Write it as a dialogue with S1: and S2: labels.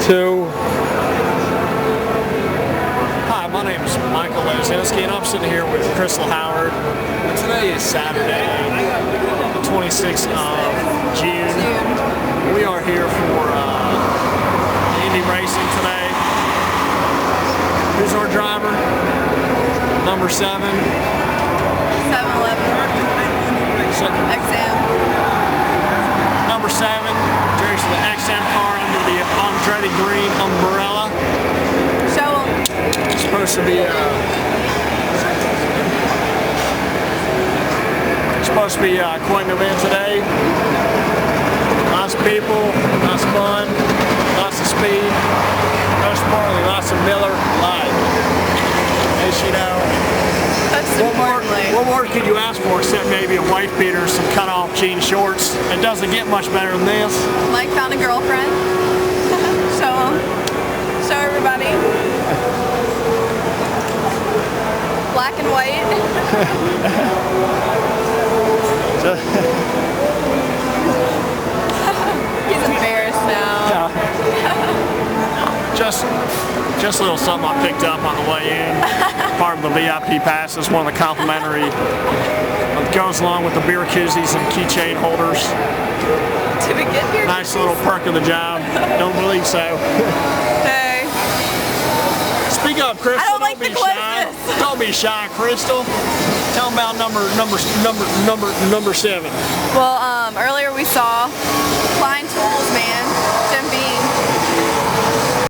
S1: 2. Hi, my name is Michael Lozinski, and I'm sitting here with Crystal Howard. And today is Saturday, the 26th of June. We are here for Indy racing today. Who's our driver? Number 7.
S2: 7-Eleven. XM.
S1: Number 7, there's the XM car under the Andretti green umbrella.
S2: Show 'em.
S1: It's supposed to be quite an event today. Lots of people, lots of fun, lots of speed, most importantly, lots of Miller Lite. As you know, what more could you ask for except maybe a wife beater, some cut-off jean shorts? It doesn't get much better than this.
S2: Mike found a girlfriend. Show him. Show everybody. Black and white. He's embarrassed now.
S1: Just a little something I picked up on the way in. Part of the VIP pass is one of the complimentary. It goes along with the beer koozies and keychain holders.
S2: Did we get here?
S1: Nice little perk of the job. Don't believe so.
S2: Hey.
S1: Speak up, Crystal.
S2: I don't like the closeness.
S1: Don't be shy, Crystal. Tell them about number 7.
S2: Well, earlier we saw Klein Tools, man.